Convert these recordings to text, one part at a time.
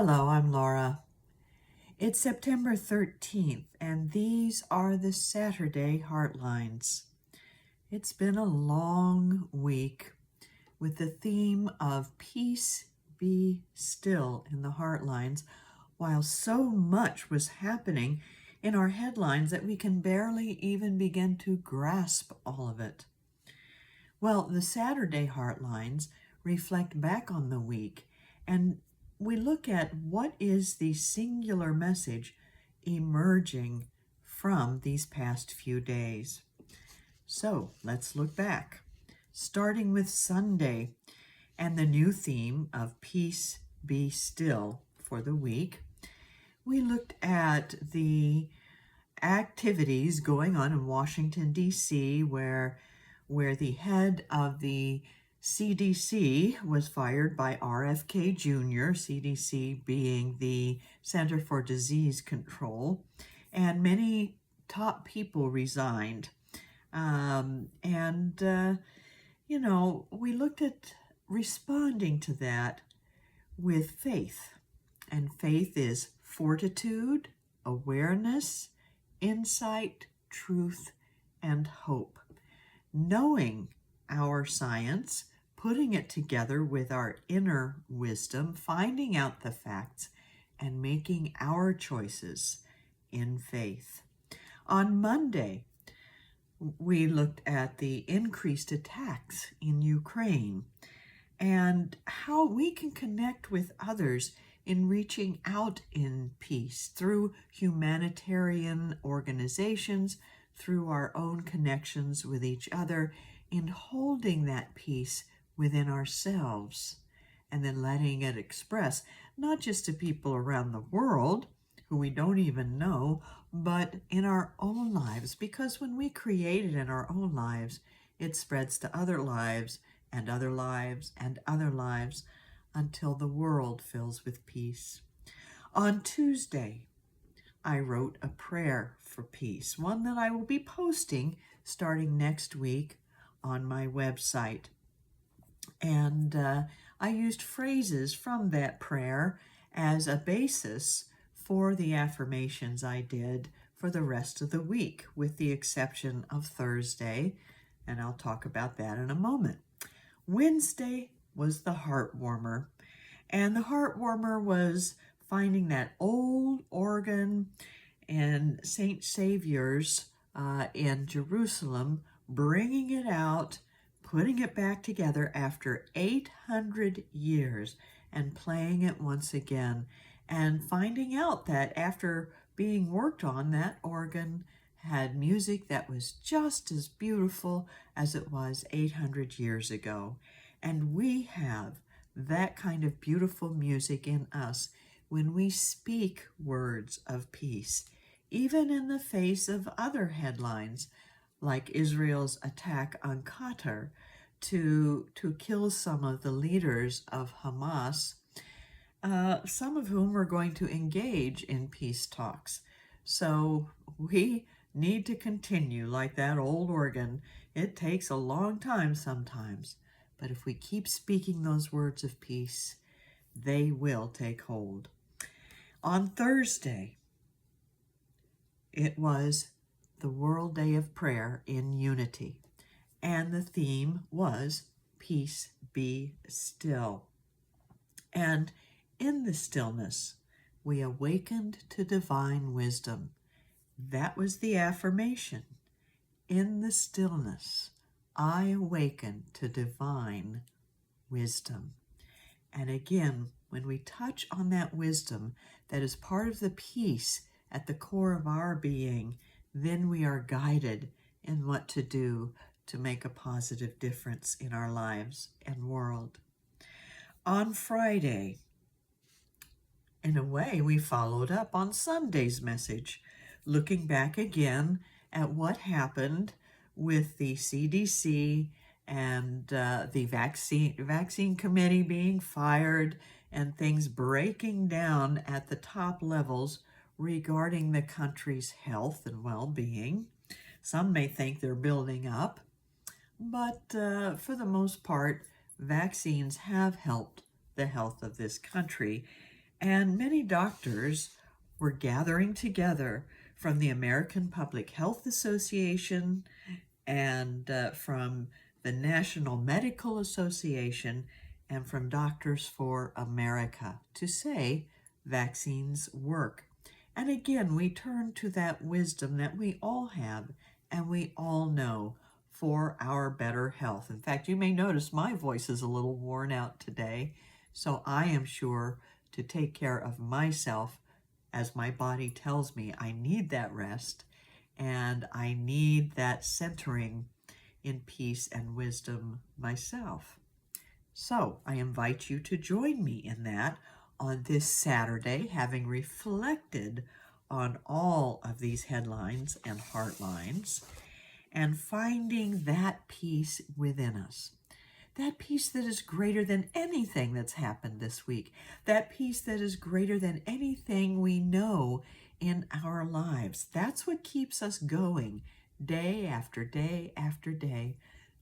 Hello, I'm Laura. It's September 13th, and these are the Saturday Heartlines. It's been a long week with the theme of Peace Be Still in the Heartlines, while so much was happening in our headlines that we can barely even begin to grasp all of it. Well, the Saturday Heartlines reflect back on the week, and we look at what is the singular message emerging from these past few days. So let's look back, starting with Sunday and the new theme of Peace Be Still for the week. We looked at the activities going on in Washington, D.C., where the head of the CDC was fired by RFK Jr., CDC being the Center for Disease Control, and many top people resigned. We looked at responding to that with faith. And faith is fortitude, awareness, insight, truth, and hope. Knowing our science, putting it together with our inner wisdom, finding out the facts, and making our choices in faith. On Monday, we looked at the increased attacks in Ukraine and how we can connect with others in reaching out in peace through humanitarian organizations, through our own connections with each other, in holding that peace within ourselves, and then letting it express, not just to people around the world who we don't even know, but in our own lives. Because when we create it in our own lives, it spreads to other lives and other lives and other lives until the world fills with peace. On Tuesday, I wrote a prayer for peace, one that I will be posting starting next week on my website. And I used phrases from that prayer as a basis for the affirmations I did for the rest of the week, with the exception of Thursday, and I'll talk about that in a moment. Wednesday was the heart warmer, and the heart warmer was finding that old organ in St. Saviour's in Jerusalem, bringing it out, putting it back together after 800 years, and playing it once again, and finding out that after being worked on, that organ had music that was just as beautiful as it was 800 years ago. And we have that kind of beautiful music in us when we speak words of peace, even in the face of other headlines like Israel's attack on Qatar to kill some of the leaders of Hamas, some of whom are going to engage in peace talks. So we need to continue like that old organ. It takes a long time sometimes, but if we keep speaking those words of peace, they will take hold. On Thursday, it was the World Day of Prayer in Unity, and the theme was Peace Be Still. And in the stillness, we awakened to divine wisdom. That was the affirmation. In the stillness, I awaken to divine wisdom. And again, when we touch on that wisdom that is part of the peace at the core of our being, then we are guided in what to do to make a positive difference in our lives and world. On Friday, in a way, we followed up on Sunday's message, looking back again at what happened with the CDC and the vaccine committee being fired and things breaking down at the top levels regarding the country's health and well-being. Some may think they're building up, but for the most part, vaccines have helped the health of this country. And many doctors were gathering together from the American Public Health Association and from the National Medical Association and from Doctors for America to say vaccines work. And again, we turn to that wisdom that we all have and we all know for our better health. In fact, you may notice my voice is a little worn out today, so I am sure to take care of myself as my body tells me I need that rest and I need that centering in peace and wisdom myself. So I invite you to join me in that on this Saturday, having reflected on all of these headlines and heartlines and finding that peace within us. That peace that is greater than anything that's happened this week. That peace that is greater than anything we know in our lives. That's what keeps us going day after day after day,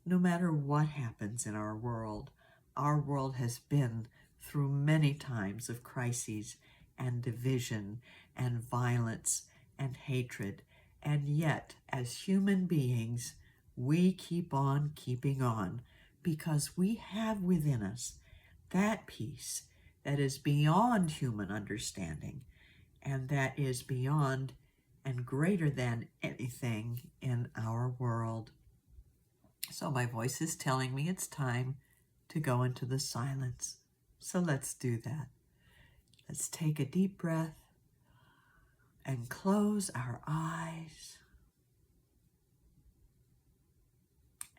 no matter what happens in our world. Our world has been through many times of crises and division and violence and hatred. And yet, as human beings, we keep on keeping on because we have within us that peace that is beyond human understanding and that is beyond and greater than anything in our world. So my voice is telling me it's time to go into the silence. So let's do that. Let's take a deep breath and close our eyes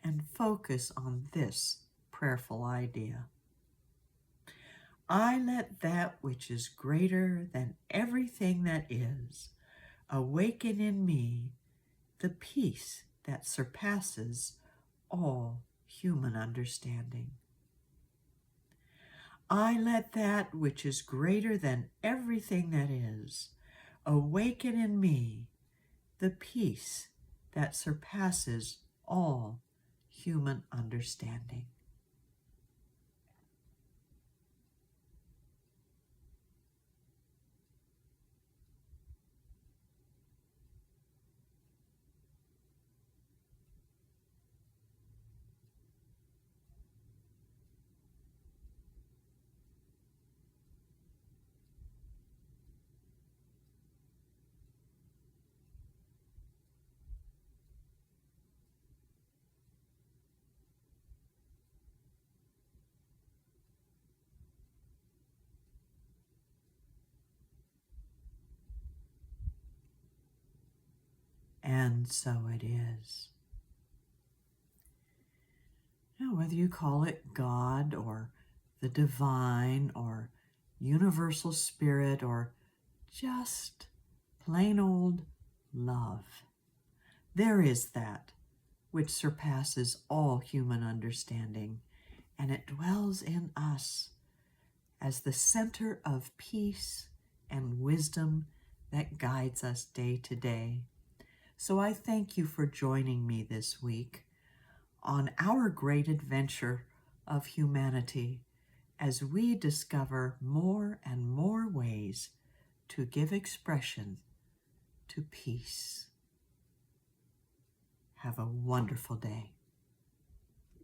and focus on this prayerful idea. I let that which is greater than everything that is awaken in me the peace that surpasses all human understanding. I let that which is greater than everything that is awaken in me the peace that surpasses all human understanding. And so it is. Now, whether you call it God or the divine or universal spirit or just plain old love, there is that which surpasses all human understanding, and it dwells in us as the center of peace and wisdom that guides us day to day. So I thank you for joining me this week on our great adventure of humanity as we discover more and more ways to give expression to peace. Have a wonderful day.